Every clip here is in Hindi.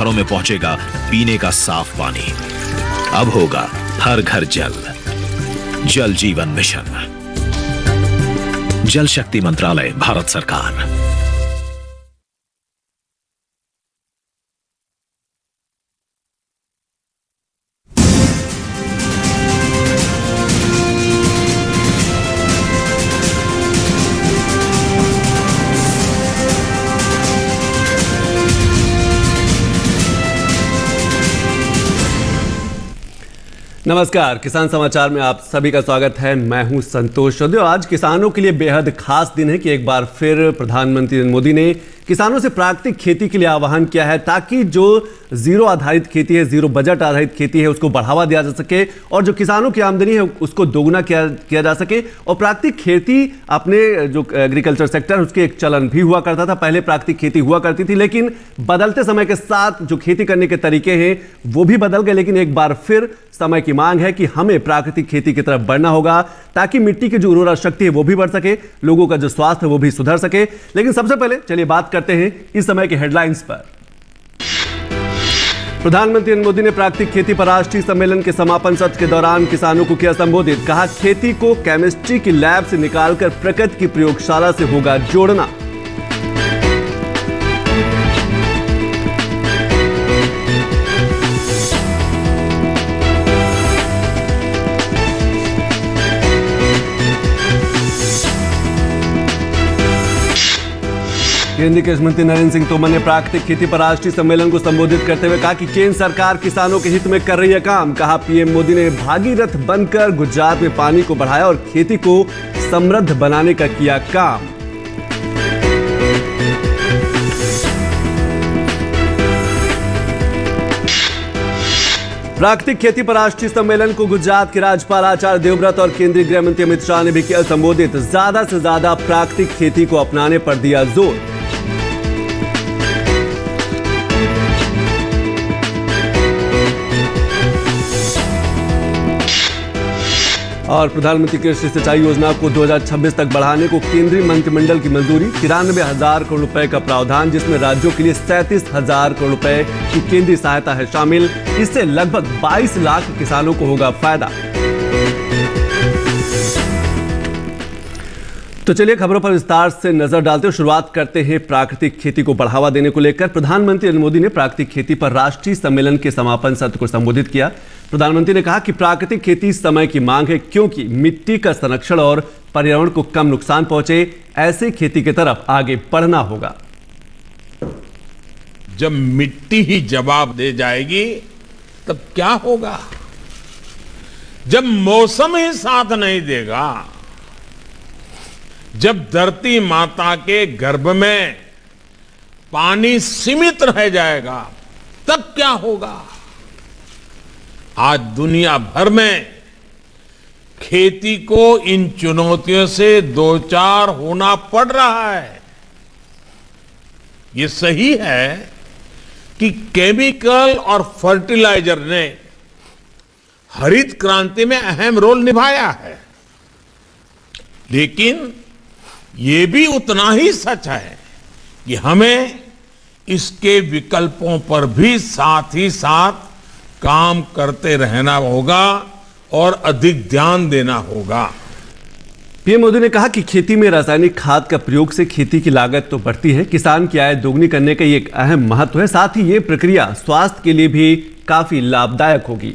घरों में पहुंचेगा पीने का साफ पानी। अब होगा हर घर जल। जल जीवन मिशन, जल शक्ति मंत्रालय, भारत सरकार। नमस्कार, किसान समाचार में आप सभी का स्वागत है। मैं हूं संतोष। आज किसानों के लिए बेहद खास दिन है कि एक बार फिर प्रधानमंत्री नरेंद्र मोदी ने किसानों से प्राकृतिक खेती के लिए आह्वान किया है, ताकि जो जीरो आधारित खेती है, जीरो बजट आधारित खेती है, उसको बढ़ावा दिया जा सके और जो किसानों की आमदनी है उसको दोगुना किया जा सके। और प्राकृतिक खेती अपने जो एग्रीकल्चर सेक्टर है उसके एक चलन भी हुआ करता था। पहले प्राकृतिक खेती हुआ करती थी, लेकिन बदलते समय के साथ जो खेती करने के तरीके हैं वो भी बदल गए। लेकिन एक बार फिर समय की मांग है कि हमें प्राकृतिक खेती की तरफ बढ़ना होगा, ताकि मिट्टी की जो उर्वरा शक्ति है वो भी बढ़ सके, लोगों का जो स्वास्थ्य है वो भी सुधर सके। लेकिन सबसे पहले चलिए बात करते हैं इस समय के हेडलाइंस पर। प्रधानमंत्री नरेंद्र मोदी ने प्राकृतिक खेती पर राष्ट्रीय सम्मेलन के समापन सत्र के दौरान किसानों को किया संबोधित। कहा, खेती को केमिस्ट्री की लैब से निकालकर प्रकृति की प्रयोगशाला से होगा जोड़ना। केंद्रीय कृषि मंत्री नरेंद्र सिंह तोमर ने प्राकृतिक खेती पर राष्ट्रीय सम्मेलन को संबोधित करते हुए कहा कि केंद्र सरकार किसानों के हित में कर रही है काम। कहा, पीएम मोदी ने भागीरथ बनकर गुजरात में पानी को बढ़ाया और खेती को समृद्ध बनाने का किया काम। प्राकृतिक खेती पर राष्ट्रीय सम्मेलन को गुजरात के राज्यपाल आचार्य देवव्रत और केंद्रीय गृह मंत्री अमित शाह ने भी किया संबोधित। ज्यादा से ज्यादा प्राकृतिक खेती को अपनाने पर दिया जोर। और प्रधानमंत्री कृषि सिंचाई योजना को 2026 तक बढ़ाने को केंद्रीय मंत्रिमंडल की मंजूरी। 93,000 करोड़ रुपए का प्रावधान, जिसमें राज्यों के लिए 37,000 करोड़ रुपए की केंद्रीय सहायता है शामिल। इससे लगभग 22 लाख किसानों को होगा फायदा। तो चलिए खबरों पर विस्तार से नजर डालते हुए शुरुआत करते हैं प्राकृतिक खेती को बढ़ावा देने को लेकर। प्रधानमंत्री नरेंद्र मोदी ने प्राकृतिक खेती पर राष्ट्रीय सम्मेलन के समापन सत्र को संबोधित किया। प्रधानमंत्री ने कहा कि प्राकृतिक खेती समय की मांग है, क्योंकि मिट्टी का संरक्षण और पर्यावरण को कम नुकसान पहुंचे, ऐसे खेती की तरफ आगे बढ़ना होगा। जब मिट्टी ही जवाब दे जाएगी तब क्या होगा? जब मौसम ही साथ नहीं देगा, जब धरती माता के गर्भ में पानी सीमित रह जाएगा, तब क्या होगा? आज दुनिया भर में खेती को इन चुनौतियों से दो चार होना पड़ रहा है। ये सही है कि केमिकल और फर्टिलाइजर ने हरित क्रांति में अहम रोल निभाया है, लेकिन ये भी उतना ही सच है कि हमें इसके विकल्पों पर भी साथ ही साथ काम करते रहना होगा और अधिक ध्यान देना होगा। पीएम मोदी ने कहा कि खेती में रासायनिक खाद का प्रयोग से खेती की लागत तो बढ़ती है, किसान की आय दोगुनी करने का ये एक अहम महत्व है। साथ ही ये प्रक्रिया स्वास्थ्य के लिए भी काफी लाभदायक होगी।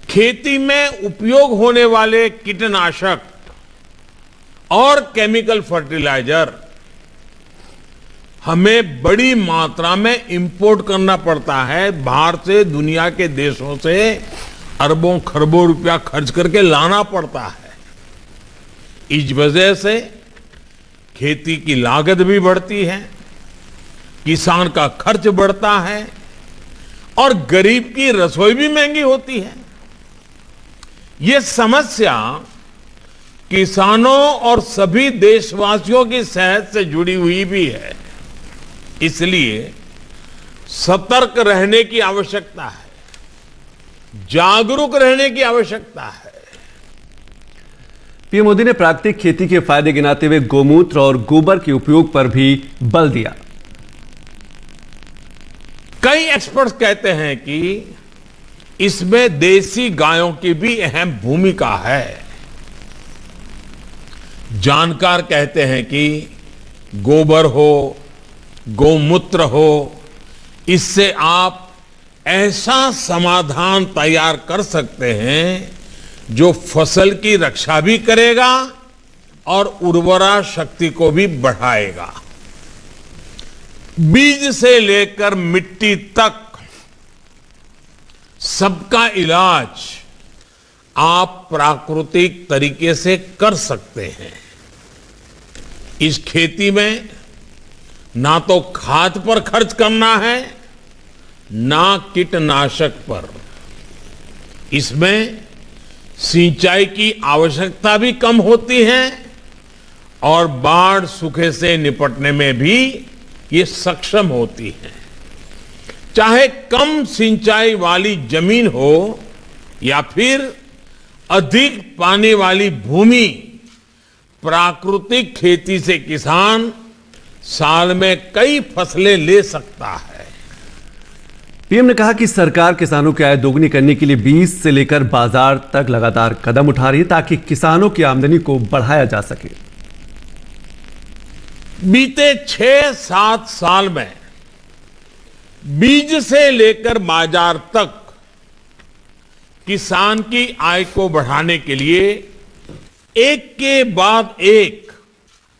खेती में उपयोग होने वाले कीटनाशक और केमिकल फर्टिलाइजर हमें बड़ी मात्रा में इंपोर्ट करना पड़ता है। बाहर से दुनिया के देशों से अरबों खरबों रुपया खर्च करके लाना पड़ता है। इस वजह से खेती की लागत भी बढ़ती है, किसान का खर्च बढ़ता है और गरीब की रसोई भी महंगी होती है। ये समस्या किसानों और सभी देशवासियों की सेहत से जुड़ी हुई भी है। इसलिए सतर्क रहने की आवश्यकता है, जागरूक रहने की आवश्यकता है। पीएम मोदी ने प्राकृतिक खेती के फायदे गिनाते हुए गोमूत्र और गोबर के उपयोग पर भी बल दिया। कई एक्सपर्ट्स कहते हैं कि इसमें देसी गायों की भी अहम भूमिका है। जानकार कहते हैं कि गोबर हो, गौमूत्र हो, इससे आप ऐसा समाधान तैयार कर सकते हैं जो फसल की रक्षा भी करेगा और उर्वरा शक्ति को भी बढ़ाएगा। बीज से लेकर मिट्टी तक सबका इलाज आप प्राकृतिक तरीके से कर सकते हैं। इस खेती में ना तो खाद पर खर्च करना है, ना कीटनाशक पर। इसमें सिंचाई की आवश्यकता भी कम होती है और बाढ़ सूखे से निपटने में भी ये सक्षम होती है। चाहे कम सिंचाई वाली जमीन हो या फिर अधिक पानी वाली भूमि, प्राकृतिक खेती से किसान साल में कई फसलें ले सकता है। पीएम ने कहा कि सरकार किसानों की आय दोगुनी करने के लिए बीज से लेकर बाजार तक लगातार कदम उठा रही है ताकि किसानों की आमदनी को बढ़ाया जा सके। बीते 6-7 साल में बीज से लेकर बाजार तक किसान की आय को बढ़ाने के लिए एक के बाद एक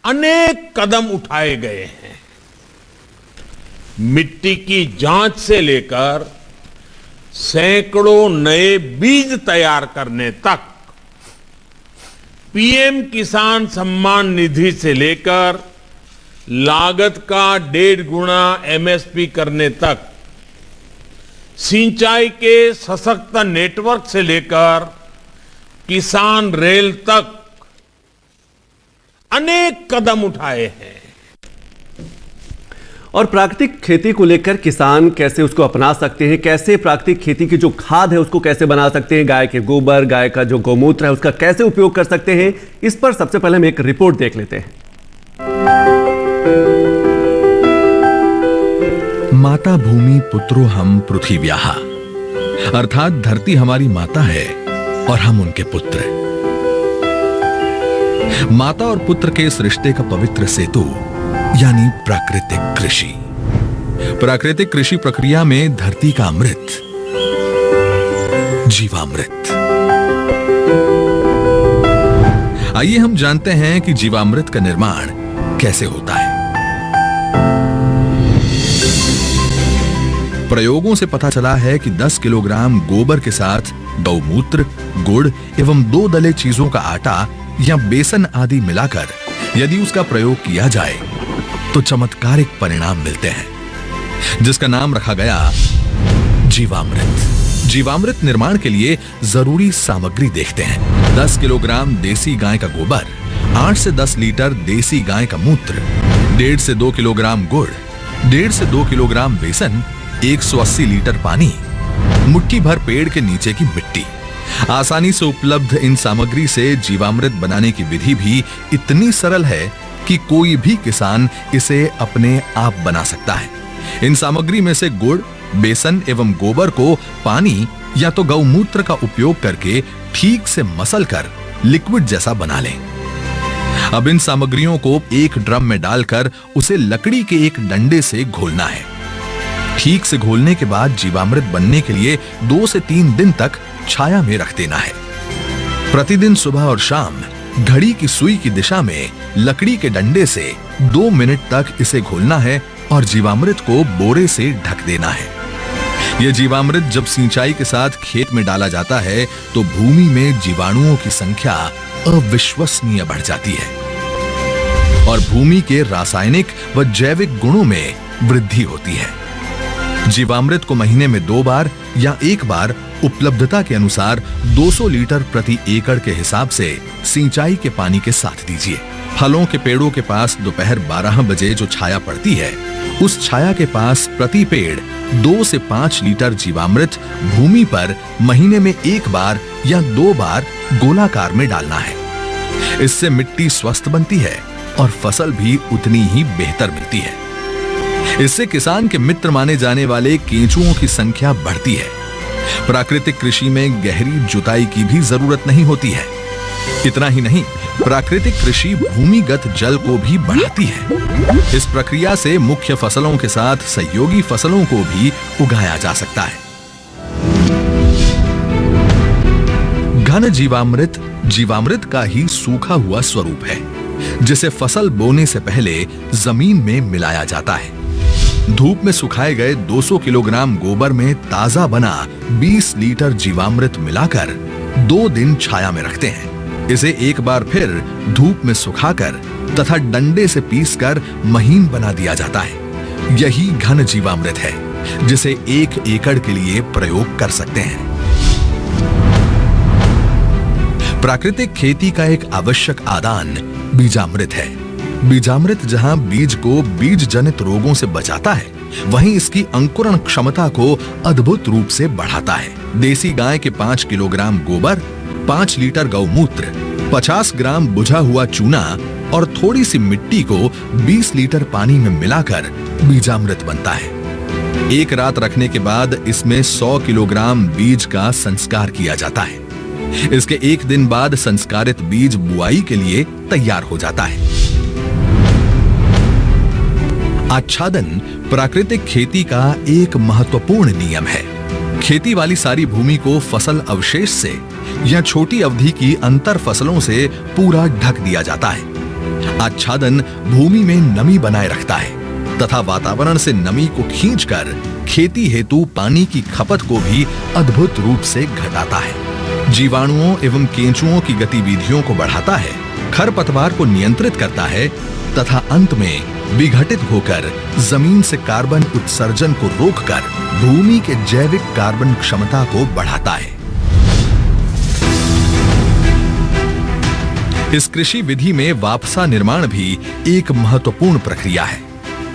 अनेक कदम उठाए गए हैं। मिट्टी की जांच से लेकर सैकड़ों नए बीज तैयार करने तक, पीएम किसान सम्मान निधि से लेकर लागत का 1.5 गुना एमएसपी करने तक, सिंचाई के सशक्त नेटवर्क से लेकर किसान रेल तक अनेक कदम उठाए हैं। और प्राकृतिक खेती को लेकर किसान कैसे उसको अपना सकते हैं, कैसे प्राकृतिक खेती की जो खाद है उसको कैसे बना सकते हैं, गाय के गोबर, गाय का जो गौमूत्र है उसका कैसे उपयोग कर सकते हैं, इस पर सबसे पहले हम एक रिपोर्ट देख लेते हैं। माता भूमि पुत्रो हम पृथिव्याः, अर्थात धरती हमारी माता है और हम उनके पुत्र। माता और पुत्र के इस रिश्ते का पवित्र सेतु यानी प्राकृतिक कृषि। प्राकृतिक कृषि प्रक्रिया में धरती का अमृत, जीवामृत। आइए हम जानते हैं कि जीवामृत का निर्माण कैसे होता है। प्रयोगों से पता चला है कि 10 किलोग्राम गोबर के साथ गौमूत्र, गुड़ एवं 2 दले चीजों का आटा या बेसन आदि मिलाकर यदि उसका प्रयोग किया जाए तो चमत्कारिक परिणाम मिलते हैं, जिसका नाम रखा गया जीवामृत। जीवामृत निर्माण के लिए जरूरी सामग्री देखते हैं। 10 किलोग्राम देसी गाय का गोबर, 8 से 10 लीटर देसी गाय का मूत्र, 1.5 से 2 किलोग्राम गुड़, 1.5 से 2 किलोग्राम बेसन, 180 लीटर पानी, मुट्ठी भर पेड़ के नीचे की मिट्टी। आसानी से उपलब्ध इन सामग्री से जीवामृत बनाने की विधि भी इतनी सरल है कि कोई भी किसान इसे अपने आप बना सकता है। इन सामग्री में से गुड़, बेसन एवं गोबर को पानी या तो गौमूत्र का उपयोग करके ठीक से मसल कर लिक्विड जैसा बना लें। अब इन सामग्रियों को एक ड्रम में डालकर उसे लकड़ी के एक डंडे से घोलना है। ठीक से घोलने के बाद जीवामृत बनने के लिए 2 से 3 दिन तक छाया में रख देना है। प्रतिदिन सुबह और शाम घड़ी की सुई की दिशा में लकड़ी के डंडे से 2 मिनट तक इसे घोलना है और जीवामृत को बोरे से ढक देना है। यह जीवामृत जब सिंचाई के साथ खेत में डाला जाता है तो भूमि में जीवाणुओं की संख्या अविश्वसनीय बढ़ जाती है और भूमि के रासायनिक व जैविक गुणों में वृद्धि होती है। जीवामृत को महीने में 2 बार या 1 बार उपलब्धता के अनुसार 200 लीटर प्रति एकड़ के हिसाब से सिंचाई के पानी के साथ दीजिए। फलों के पेड़ों के पास दोपहर 12 बजे जो छाया पड़ती है, उस छाया के पास प्रति पेड़ 2 से 5 लीटर जीवामृत भूमि पर महीने में 1 बार या 2 बार गोलाकार में डालना है। इससे मिट्टी स्वस्थ बनती है और फसल भी उतनी ही बेहतर मिलती है। इससे किसान के मित्र माने जाने वाले केंचुओं की संख्या बढ़ती है। प्राकृतिक कृषि में गहरी जुताई की भी जरूरत नहीं होती है। इतना ही नहीं, प्राकृतिक कृषि भूमिगत जल को भी बढ़ाती है। इस प्रक्रिया से मुख्य फसलों के साथ सहयोगी फसलों को भी उगाया जा सकता है। घन जीवामृत जीवामृत का ही सूखा हुआ स्वरूप है, जिसे फसल बोने से पहले जमीन में मिलाया जाता है। धूप में सुखाए गए 200 किलोग्राम गोबर में ताजा बना 20 लीटर जीवामृत मिलाकर 2 दिन छाया में रखते हैं। इसे एक बार फिर धूप में सुखाकर तथा डंडे से पीसकर महीन बना दिया जाता है। यही घन जीवामृत है, जिसे 1 एकड़ के लिए प्रयोग कर सकते हैं। प्राकृतिक खेती का एक आवश्यक आदान बीजामृत है। बीजामृत जहां बीज को बीज जनित रोगों से बचाता है, वहीं इसकी अंकुरण क्षमता को अद्भुत रूप से बढ़ाता है। देसी गाय के 5 किलोग्राम गोबर, 5 लीटर गौमूत्र, 50 ग्राम बुझा हुआ चूना और थोड़ी सी मिट्टी को 20 लीटर पानी में मिलाकर बीजामृत बनता है। एक रात रखने के बाद इसमें 100 किलोग्राम बीज का संस्कार किया जाता है। इसके 1 दिन बाद संस्कारित बीज बुआई के लिए तैयार हो जाता है। आच्छादन प्राकृतिक खेती का एक महत्वपूर्ण नियम है। खेती वाली सारी भूमि को फसल अवशेष से या छोटी अवधि की अंतर फसलों से पूरा ढक दिया जाता है। आच्छादन भूमि में नमी बनाए रखता है तथा वातावरण से नमी को खींचकर खेती हेतु पानी की खपत को भी अद्भुत रूप से घटाता है। जीवाणुओं एवं केंचुओं की गतिविधियों को बढ़ाता है, खरपतवार को नियंत्रित करता है तथा अंत में विघटित होकर जमीन से कार्बन उत्सर्जन को रोककर भूमि के जैविक कार्बन क्षमता को बढ़ाता है। इस कृषि विधि में वापसा निर्माण भी एक महत्वपूर्ण प्रक्रिया है,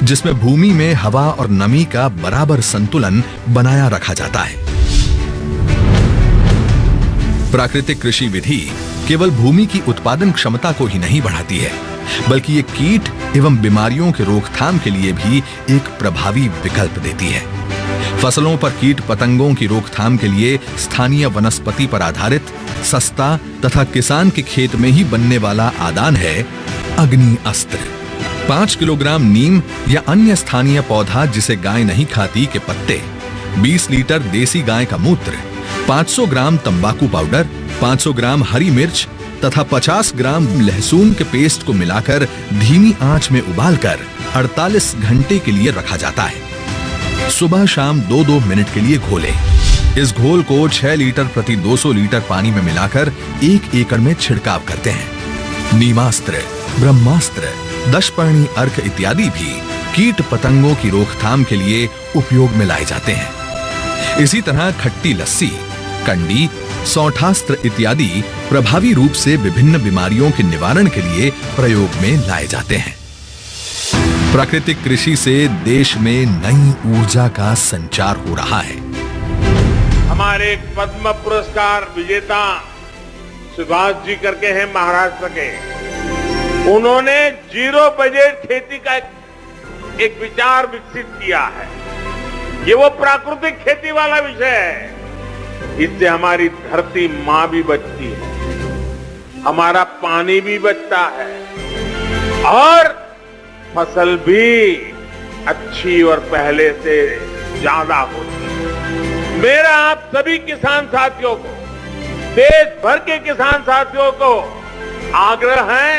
जिसमें भूमि में हवा और नमी का बराबर संतुलन बनाया रखा जाता है। प्राकृतिक कृषि विधि केवल भूमि की उत्पादन क्षमता को ही नहीं बढ़ाती है, बल्कि ये कीट एवं बीमारियों के रोकथाम के लिए भी एक प्रभावी विकल्प देती है। फसलों पर कीट पतंगों की रोकथाम के लिए स्थानीय वनस्पति पर आधारित सस्ता तथा किसान के खेत में ही बनने वाला आदान है अग्नि अस्त्र। 5 किलोग्राम नीम या अन्य स्थानीय पौधा जिसे गाय नहीं खाती के पत्ते, 20 लीटर देसी गाय का मूत्र, 500 ग्राम तंबाकू पाउडर, 500 ग्राम हरी मिर्च तथा 50 ग्राम लहसुन के पेस्ट को मिलाकर धीमी आंच में उबालकर 48 घंटे के लिए रखा जाता है। सुबह शाम 2-2 मिनट के लिए घोलें। इस घोल को 6 लीटर प्रति 200 लीटर पानी में मिलाकर 1 एकड़ में छिड़काव करते हैं। नीमास्त्र, ब्रह्मास्त्र, दशपर्णी अर्क इत्यादि भी कीट पतंगों की रोकथाम के लिए उपयोग में लाए जाते हैं। इसी तरह खट्टी लस्सी, कंडी, सौठास्त्र इत्यादि प्रभावी रूप से विभिन्न बीमारियों के निवारण के लिए प्रयोग में लाए जाते हैं। प्राकृतिक कृषि से देश में नई ऊर्जा का संचार हो रहा है। हमारे पद्म पुरस्कार विजेता सुभाष जी करके हैं महाराष्ट्र के, उन्होंने जीरो बजट खेती का एक विचार विकसित किया है। ये वो प्राकृतिक खेती वाला विषय है। इससे हमारी धरती मां भी बचती है, हमारा पानी भी बचता है और फसल भी अच्छी और पहले से ज्यादा होती है। मेरा आप सभी किसान साथियों को, देश भर के किसान साथियों को आग्रह है,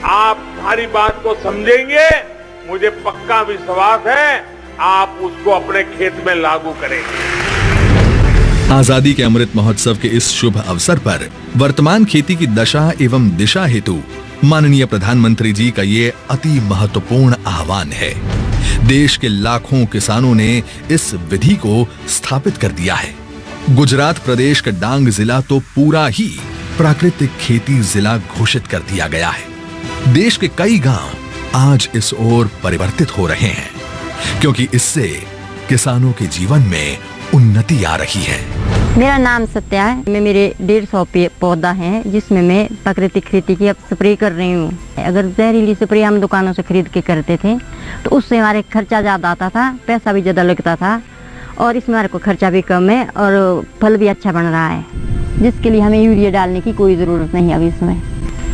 आप हमारी बात को समझेंगे, मुझे पक्का विश्वास है आप उसको अपने खेत में लागू करेंगे। आजादी के अमृत महोत्सव के इस शुभ अवसर पर वर्तमान खेती की दशा एवं दिशा हेतु माननीय प्रधानमंत्री जी का ये अति महत्वपूर्ण आह्वान है। देश के लाखों किसानों ने इस विधि को स्थापित कर दिया है। गुजरात प्रदेश का डांग जिला तो पूरा ही प्राकृतिक खेती जिला घोषित कर दिया गया है। देश के कई गांव आज इस ओर परिवर्तित हो रहे हैं, क्योंकि इससे किसानों के जीवन में उन्नति आ रही है। मेरा नाम सत्या है। मैं मेरे 150 पौधा हैं जिसमें मैं प्राकृतिक खेती की अब स्प्रे कर रही हूँ। अगर जहरीली स्प्रे हम दुकानों से खरीद के करते थे तो उससे हमारे खर्चा ज़्यादा आता था, पैसा भी ज़्यादा लगता था, और इसमें हमारे को खर्चा भी कम है और फल भी अच्छा बन रहा है, जिसके लिए हमें यूरिया डालने की कोई ज़रूरत नहीं अभी इसमें।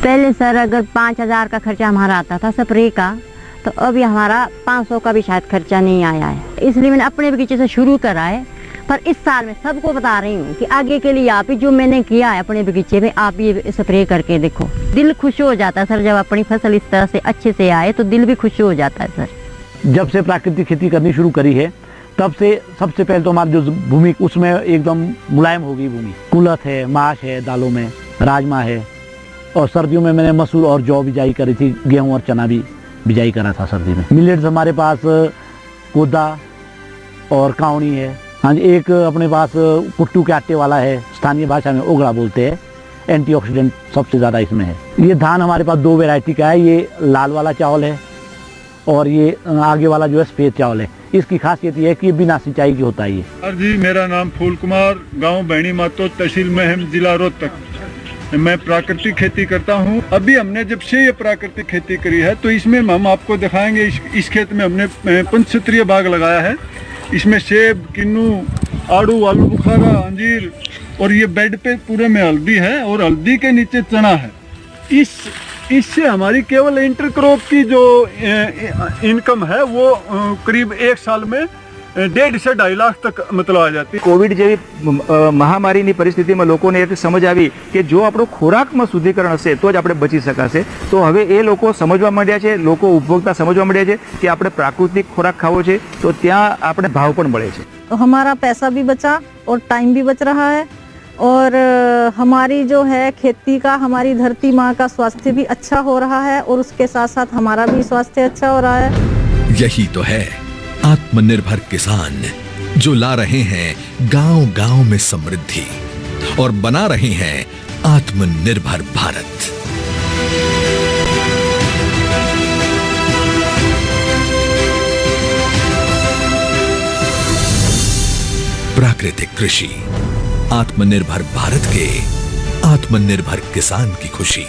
पहले सर अगर 5000 का खर्चा हमारा आता था स्प्रे का, तो अभी हमारा 500 का भी शायद खर्चा नहीं आया है। इसलिए मैंने अपने बगीचे से शुरू करा है, पर इस साल मैं सबको बता रही हूँ कि आगे के लिए आप ही जो मैंने किया है अपने बगीचे में, आप ये स्प्रे करके देखो। दिल खुश हो जाता है सर, जब अपनी फसल इस तरह से अच्छे से आए तो दिल भी खुश हो जाता है सर। जब से प्राकृतिक खेती करनी शुरू करी है तब से सबसे पहले तो हमारी जो भूमि उसमें एकदम मुलायम हो गई भूमि। कुलथ है, माश है, दालों में राजमा है, और सर्दियों में मैंने मसूर और जौ बिजाई करी थी, गेहूं और चना भी बिजाई करा था सर्दी में। मिलेट्स हमारे पास कोदा और कावनी है। हाँ जी, एक अपने पास कुट्टू के आटे वाला है, स्थानीय भाषा में ओगड़ा बोलते हैं। एंटीऑक्सीडेंट सबसे ज़्यादा इसमें है। ये धान हमारे पास 2 वैरायटी का है, ये लाल वाला चावल है और ये आगे वाला जो है सफ़ेद चावल है। इसकी खासियत ये है कि बिना सिंचाई की होता है ये। सर जी, मेरा नाम फूल कुमार, गांव बैणी मातो, तहसील महम, जिला रोहतक। मैं प्राकृतिक खेती करता हूं। अभी हमने जब से ये प्राकृतिक खेती करी है तो इसमें हम आपको दिखाएंगे। इस खेत में हमने 5 क्षेत्रीय बाग लगाया है। इसमें सेब, किन्नू, आड़ू, आलू बुखारा, अंजीर, और ये बेड पे पूरे में हल्दी है और हल्दी के नीचे चना है। इससे हमारी केवल इंटरक्रॉप की जो इनकम है वो करीब 1 साल में 1.5 से 2.5 લાખ તક मतलब आ जाती। કોવિડ જેવી મહામારીની પરિસ્થિતિમાં લોકોને એક સમજ આવી કે જો આપણો ખોરાકમાં શુદ્ધિકરણ હશે તો જ આપણે બચી શકાશે। તો હવે એ લોકો સમજવા માંડ્યા છે, લોકો ઉપભોક્તા સમજવા માંડ્યા છે કે આપણે પ્રાકૃતિક ખોરાક ખાવો છે તો ત્યાં આપણે ભાવ પણ મળે છે। तो हमारा पैसा भी बचा और टाइम भी बच रहा है, और हमारी जो है खेती का, हमारी धरती माँ का स्वास्थ्य भी अच्छा हो रहा है, और उसके साथ साथ हमारा भी स्वास्थ्य अच्छा हो रहा है। यही तो है आत्मनिर्भर किसान, जो ला रहे हैं गांव-गांव में समृद्धि और बना रहे हैं आत्मनिर्भर भारत। प्राकृतिक कृषि, आत्मनिर्भर भारत के आत्मनिर्भर किसान की खुशी।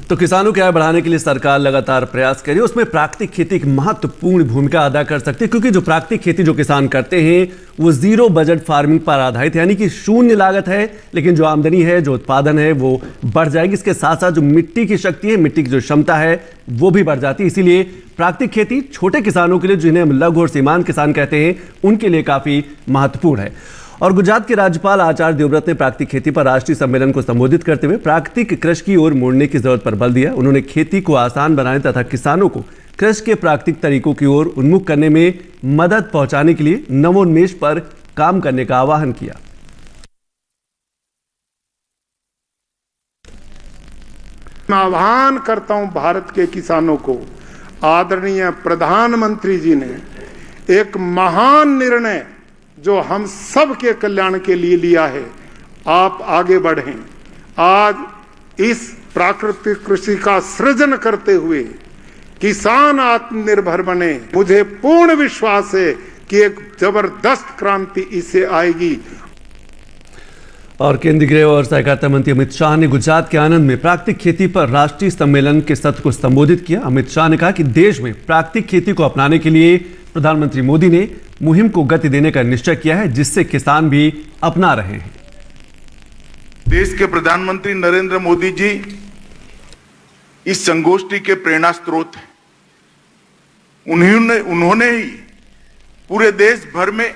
तो किसानों की आय बढ़ाने के लिए सरकार लगातार प्रयास कर रही है। उसमें प्राकृतिक खेती एक महत्वपूर्ण भूमिका अदा कर सकती है, क्योंकि जो प्राकृतिक खेती जो किसान करते हैं वो 0 बजट फार्मिंग पर आधारित है, यानी कि शून्य लागत है, लेकिन जो आमदनी है, जो उत्पादन है वो बढ़ जाएगी। इसके साथ साथ जो मिट्टी की शक्ति है, मिट्टी की जो क्षमता है वो भी बढ़ जाती है। इसीलिए प्राकृतिक खेती छोटे किसानों के लिए, जिन्हें हम लघु और सीमांत किसान कहते हैं, उनके लिए काफी महत्वपूर्ण है। और गुजरात के राज्यपाल आचार्य देवव्रत ने प्राकृतिक खेती पर राष्ट्रीय सम्मेलन को संबोधित करते हुए प्राकृतिक कृषि की ओर मुड़ने की जरूरत पर बल दिया। उन्होंने खेती को आसान बनाने तथा किसानों को कृषि के प्राकृतिक तरीकों की ओर उन्मुख करने में मदद पहुंचाने के लिए नवोन्मेष पर काम करने का आह्वान किया। मैं आह्वान करता हूं भारत के किसानों को, आदरणीय प्रधानमंत्री जी ने एक महान निर्णय जो हम सब के कल्याण के लिए लिया है, आप आगे बढ़ें। आज इस प्राकृतिक कृषि का सृजन करते हुए किसान आत्मनिर्भर बने। मुझे पूर्ण विश्वास है कि एक जबरदस्त क्रांति इससे आएगी। और केंद्रीय गृह और सहकारिता मंत्री अमित शाह ने गुजरात के आनंद में प्राकृतिक खेती पर राष्ट्रीय सम्मेलन के सत्र को संबोधित किया। अमित शाह ने कहा कि देश में प्राकृतिक खेती को अपनाने के लिए प्रधानमंत्री मोदी ने मुहिम को गति देने का निश्चय किया है, जिससे किसान भी अपना रहे हैं। देश के प्रधानमंत्री नरेंद्र मोदी जी इस संगोष्ठी के प्रेरणा स्रोत हैं। उन्होंने ही पूरे देश भर में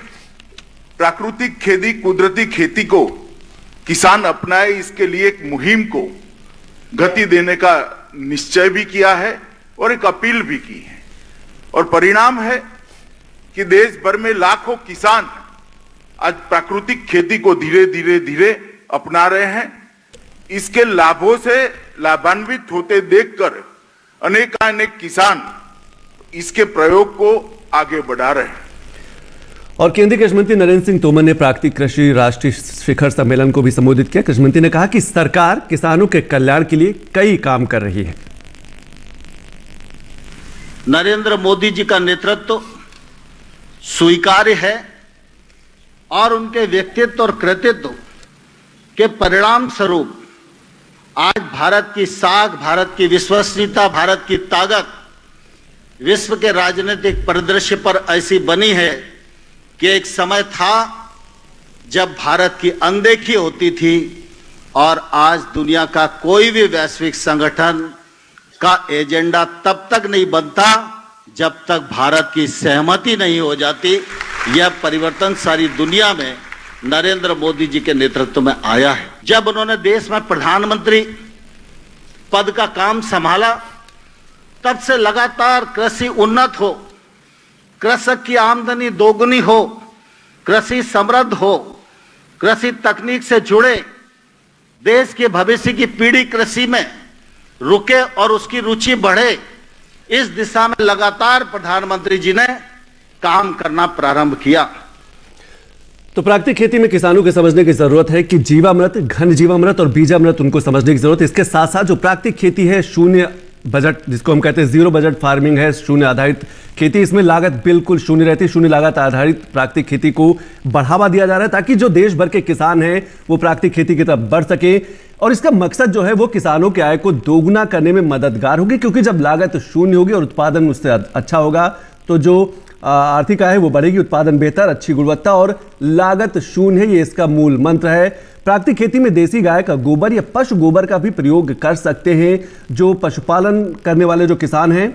प्राकृतिक खेती, कुदरती खेती को किसान अपनाए, इसके लिए एक मुहिम को गति देने का निश्चय भी किया है और एक अपील भी की है। और परिणाम है कि देश भर में लाखों किसान आज प्राकृतिक खेती को धीरे धीरे अपना रहे हैं। इसके लाभों से लाभान्वित होते देखकर अनेक किसान इसके प्रयोग को आगे बढ़ा रहे हैं। और केंद्रीय कृषि मंत्री नरेंद्र सिंह तोमर ने प्राकृतिक कृषि राष्ट्रीय शिखर सम्मेलन को भी संबोधित किया। कृषि मंत्री ने कहा कि सरकार किसानों के कल्याण के लिए कई काम कर रही है। नरेंद्र मोदी जी का नेतृत्व स्वीकार्य है और उनके व्यक्तित्व और कृतित्व के परिणाम स्वरूप आज भारत की साख, भारत की विश्वसनीयता, भारत की ताकत विश्व के राजनीतिक परिदृश्य पर ऐसी बनी है कि एक समय था जब भारत की अनदेखी होती थी और आज दुनिया का कोई भी वैश्विक संगठन का एजेंडा तब तक नहीं बनता जब तक भारत की सहमति नहीं हो जाती। यह परिवर्तन सारी दुनिया में नरेंद्र मोदी जी के नेतृत्व में आया है। जब उन्होंने देश में प्रधानमंत्री पद का काम संभाला तब से लगातार कृषि उन्नत हो, कृषक की आमदनी दोगुनी हो, कृषि समृद्ध हो, कृषि तकनीक से जुड़े देश के भविष्य की पीढ़ी कृषि में रुके और उसकी रुचि बढ़े, इस दिशा में लगातार प्रधानमंत्री जी ने काम करना प्रारंभ किया। तो प्राकृतिक खेती में किसानों को समझने की जरूरत है कि जीवामृत, घन जीवामृत और बीजामृत उनको समझने की जरूरत है। इसके साथ साथ जो प्राकृतिक खेती है, शून्य बजट जिसको हम कहते हैं जीरो बजट फार्मिंग है, शून्य आधारित खेती, इसमें लागत बिल्कुल शून्य रहती है। शून्य लागत आधारित प्राकृतिक खेती को बढ़ावा दिया जा रहा है ताकि जो देश भर के किसान हैं वो प्राकृतिक खेती की तरफ बढ़ सके और इसका मकसद जो है वो किसानों की आय को दोगुना करने में मददगार होगी, क्योंकि जब लागत शून्य होगी और उत्पादन उससे अच्छा होगा तो जो आर्थिक आय है वो बढ़ेगी, उत्पादन बेहतर, अच्छी गुणवत्ता और लागत शून्य है, ये इसका मूल मंत्र है। प्राकृतिक खेती में देसी गाय का गोबर या पशु गोबर का भी प्रयोग कर सकते हैं जो पशुपालन करने वाले जो किसान हैं।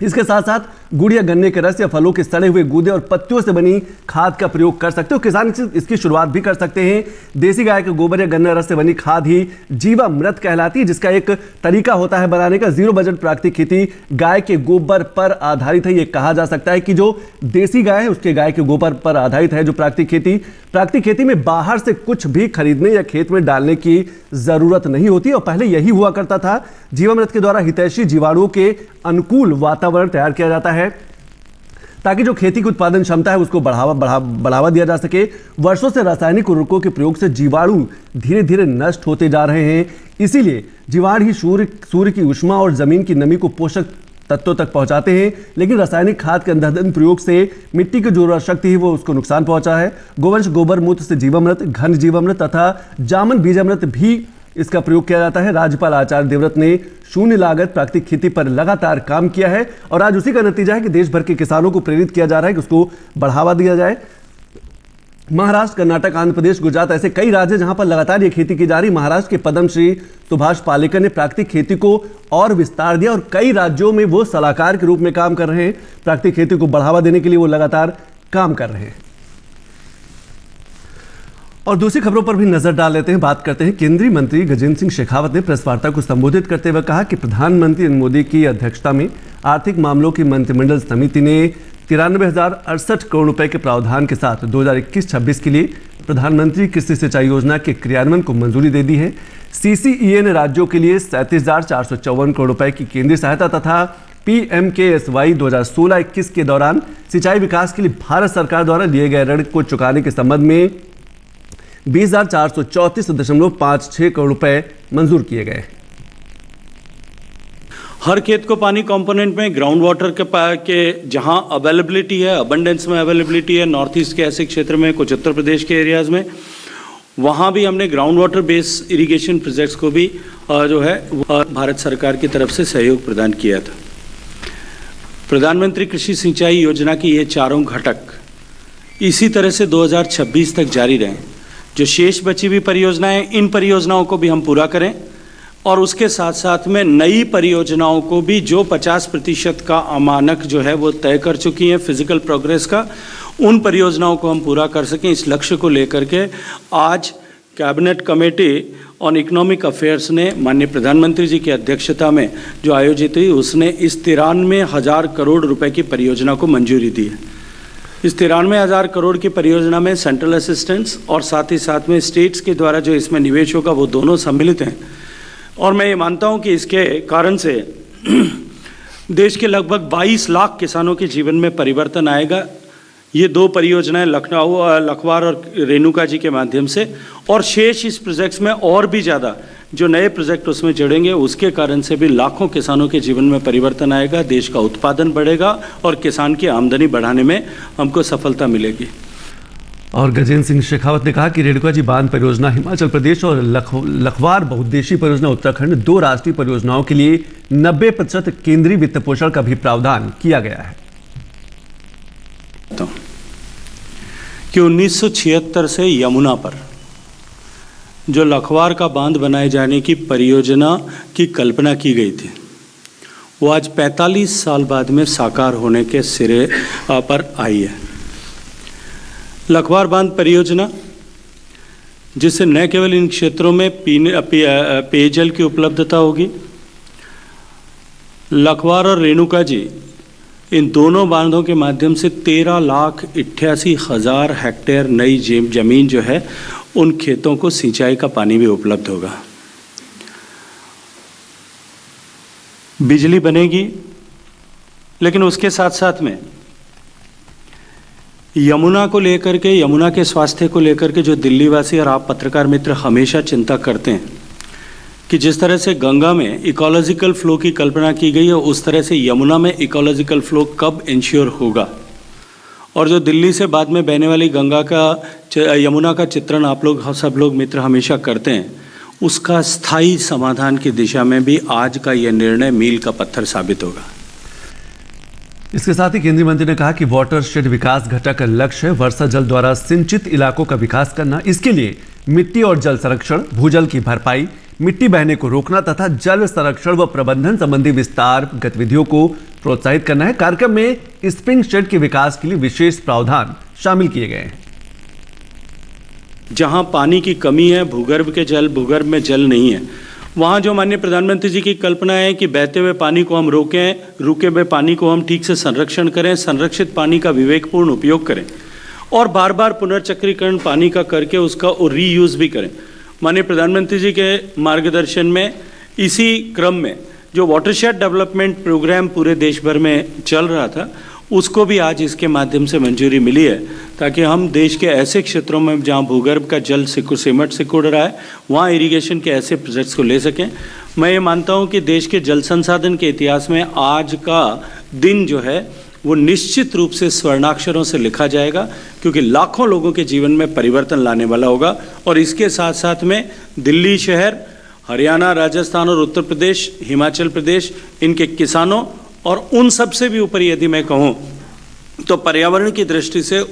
इसके साथ साथ गुड़ या गन्ने के रस या फलों के सड़े हुए गूदे और पत्तियों से बनी खाद का प्रयोग कर सकते हो। किसान इसकी शुरुआत भी कर सकते हैं। देसी गाय के गोबर या गन्ना रस से बनी खाद ही जीवामृत कहलाती है, जिसका एक तरीका होता है बनाने का। जीरो बजट प्राकृतिक खेती गाय के गोबर पर आधारित है। ये कहा जा सकता है कि जो देसी गाय है उसके गाय के गोबर पर आधारित है जो प्राकृतिक खेती में बाहर से कुछ भी खरीदने या खेत में डालने की जरूरत नहीं होती और पहले यही हुआ करता था। जीवामृत के द्वारा हितैषी जीवाणुओं के अनुकूल वातावरण तैयार किया जाता है ताकि जो खेती की उत्पादन क्षमता है उसको बढ़ावा दिया जा सके। वर्षों से रासायनिक उर्वरकों के प्रयोग से जीवाणु धीरे धीरे नष्ट होते जा रहे हैं, इसीलिए जीवाणु ही सूर्य की ऊष्मा और जमीन की नमी को पोषक तत्वों तक पहुंचाते हैं, लेकिन रासायनिक खाद के अंधाधुंध प्रयोग से मिट्टी की जो शक्ति है वो उसको नुकसान पहुंचा है। गोवंश गोबर मूत्र से जीवामृत, घन जीवामृत तथा जामन बीजामृत भी इसका प्रयोग किया जाता है। राज्यपाल आचार्य देवव्रत ने शून्य लागत प्राकृतिक खेती पर लगातार काम किया है और आज उसी का नतीजा है कि देश भर के किसानों को प्रेरित किया जा रहा है कि उसको बढ़ावा दिया जाए। महाराष्ट्र, कर्नाटक, आंध्र प्रदेश, गुजरात ऐसे कई राज्य जहां पर लगातार ये खेती की जा रही। महाराष्ट्र के पद्मश्री सुभाष पालेकर ने प्राकृतिक खेती को और विस्तार दिया और कई राज्यों में वो सलाहकार के रूप में काम कर रहे हैं। प्राकृतिक खेती को बढ़ावा देने के लिए वो लगातार काम कर रहे हैं। और दूसरी खबरों पर भी नजर डाल लेते हैं, बात करते हैं। केंद्रीय मंत्री गजेंद्र सिंह शेखावत ने प्रेस वार्ता को संबोधित करते हुए कहा कि प्रधानमंत्री नरेंद्र मोदी की अध्यक्षता में आर्थिक मामलों की मंत्रिमंडल समिति ने 93,068 करोड़ रुपए के प्रावधान के साथ 2021-26 के लिए प्रधानमंत्री कृषि सिंचाई योजना के क्रियान्वयन को मंजूरी दे दी है। CCEA ने राज्यों के लिए 37,454 करोड़ रुपए की केंद्रीय सहायता तथा PMKSY 2016-21 के दौरान सिंचाई विकास के लिए भारत सरकार द्वारा लिए गए ऋण को चुकाने के संबंध में 20,434.56 करोड़ रुपए मंजूर किए गए। हर खेत को पानी कंपोनेंट में ग्राउंड वाटर के जहां अवेलेबिलिटी है, अबंडेंस में अवेलेबिलिटी है, नॉर्थ ईस्ट के ऐसे क्षेत्र में, कुछ उत्तर प्रदेश के एरियाज़ में, वहां भी हमने ground water base irrigation projects को भी जो है भारत सरकार की तरफ से सहयोग प्रदान किया था। प्रधानमंत्री कृषि सिंचाई योजना की ये चारों घटक इसी तरह से 2026 तक जारी रहें। जो शेष बची हुई परियोजनाएं, इन परियोजनाओं को भी हम पूरा करें और उसके साथ साथ में नई परियोजनाओं को भी जो 50% का मानक जो है वो तय कर चुकी हैं फिजिकल प्रोग्रेस का, उन परियोजनाओं को हम पूरा कर सकें। इस लक्ष्य को लेकर के आज cabinet committee on economic affairs ने माननीय प्रधानमंत्री जी की अध्यक्षता में जो आयोजित हुई, उसने इस 93,000 करोड़ रुपए की परियोजना को मंजूरी दी है। इस 93,000 करोड़ की परियोजना में सेंट्रल असिस्टेंस और साथ ही साथ में स्टेट्स के द्वारा जो इसमें निवेश होगा वो दोनों सम्मिलित हैं। और मैं ये मानता हूँ कि इसके कारण से देश के लगभग 22 लाख किसानों के जीवन में परिवर्तन आएगा। ये दो परियोजनाएं लखवार और रेणुका जी के माध्यम से, और शेष इस प्रोजेक्ट्स में और भी ज़्यादा जो नए प्रोजेक्ट उसमें जुड़ेंगे उसके कारण से भी लाखों किसानों के जीवन में परिवर्तन आएगा, देश का उत्पादन बढ़ेगा और किसान की आमदनी बढ़ाने में हमको सफलता मिलेगी। और गजेंद्र सिंह शेखावत ने कहा कि रेणुका जी बांध परियोजना हिमाचल प्रदेश और लखवार बहुउद्देशीय परियोजना उत्तराखंड, 2 राष्ट्रीय परियोजनाओं के लिए 90% केंद्रीय वित्त पोषण का भी प्रावधान किया गया है। कि 1976 से यमुना पर जो लखवार का बांध बनाए जाने की परियोजना की कल्पना की गई थी, वो आज 45 साल बाद में साकार होने के सिरे पर आई है। लखवार बांध परियोजना जिससे न केवल इन क्षेत्रों में पेयजल की उपलब्धता होगी, लखवार और रेणुका जी इन दोनों बांधों के माध्यम से 13,88,000 हेक्टेयर नई जमीन जो है उन खेतों को सिंचाई का पानी भी उपलब्ध होगा। बिजली बनेगी, लेकिन उसके साथ साथ में यमुना को लेकर के, यमुना के स्वास्थ्य को लेकर के जो दिल्ली वासी और आप पत्रकार मित्र हमेशा चिंता करते हैं कि जिस तरह से गंगा में इकोलॉजिकल फ्लो की कल्पना की गई है, उस तरह से यमुना में इकोलॉजिकल फ्लो कब इंश्योर होगा। और जो दिल्ली से बाद में बहने वाली गंगा का, यमुना का चित्रण आप लोग सब लोग मित्र हमेशा करते हैं, उसका स्थायी समाधान की दिशा में भी आज का यह निर्णय मील का पत्थर साबित होगा। इसके साथ ही केंद्रीय मंत्री ने कहा कि वाटरशेड विकास घटक का लक्ष्य है वर्षा जल द्वारा सिंचित इलाकों का विकास करना। इसके लिए मिट्टी और जल संरक्षण, भूजल की भरपाई, मिट्टी बहने को रोकना तथा जल संरक्षण व प्रबंधन संबंधी विस्तार गतिविधियों को प्रोत्साहित करना है। कार्यक्रम में स्प्रिंग शेड के विकास के लिए विशेष प्रावधान शामिल किए गए हैं। जहां पानी की कमी है, भूगर्भ में जल नहीं है, वहाँ जो माननीय प्रधानमंत्री जी की कल्पना है कि बहते हुए पानी को हम रोकें, रुके हुए पानी को हम ठीक से संरक्षण करें, संरक्षित पानी का विवेकपूर्ण उपयोग करें और बार बार पुनर्चक्रीकरण पानी का करके उसका रीयूज भी करें। माननीय प्रधानमंत्री जी के मार्गदर्शन में इसी क्रम में जो वाटरशेड डेवलपमेंट प्रोग्राम पूरे देश भर में चल रहा था, उसको भी आज इसके माध्यम से मंजूरी मिली है, ताकि हम देश के ऐसे क्षेत्रों में जहां भूगर्भ का जल सिकुड़ रहा है, वहां इरिगेशन के ऐसे प्रोजेक्ट्स को ले सकें। मैं ये मानता हूं कि देश के जल संसाधन के इतिहास में आज का दिन जो है वो निश्चित रूप से स्वर्णाक्षरों से लिखा जाएगा, क्योंकि लाखों लोगों के जीवन में परिवर्तन लाने वाला होगा। और इसके साथ साथ में दिल्ली शहर, हरियाणा, राजस्थान और उत्तर प्रदेश, हिमाचल प्रदेश, इनके किसानों और उन सब से भी ऊपर यदि मैं कहूँ तो पर्यावरण की दृष्टि से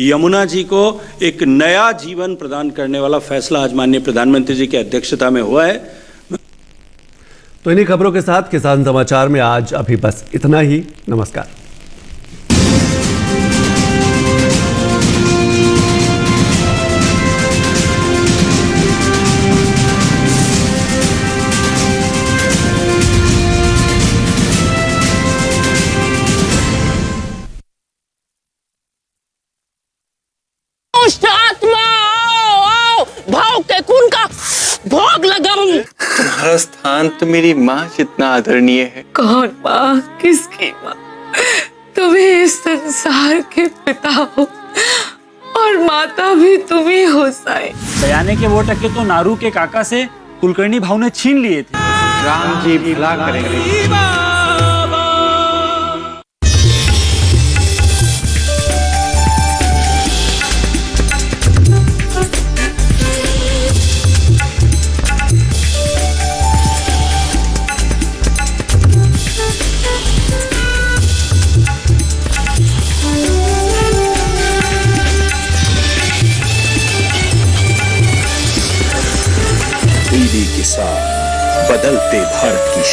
यमुना जी को एक नया जीवन प्रदान करने वाला फैसला आज माननीय प्रधानमंत्री जी की अध्यक्षता में हुआ है। तो इन्हीं खबरों के साथ किसान समाचार में आज अभी बस इतना ही। नमस्कार। भाव के खून का भोग लगाऊं। तुम्हारा स्थान तो मेरी माँ जितना आदरणीय है। कौन माँ, किसकी माँ? तुम्हें इस संसार के पिता हो और माता भी तुम ही हो साईं। बयाने के वो टके तो नारू के काका से कुलकर्णी भाव ने छीन लिए थे। राम जी भला करेंगे। के साथ बदलते भारत की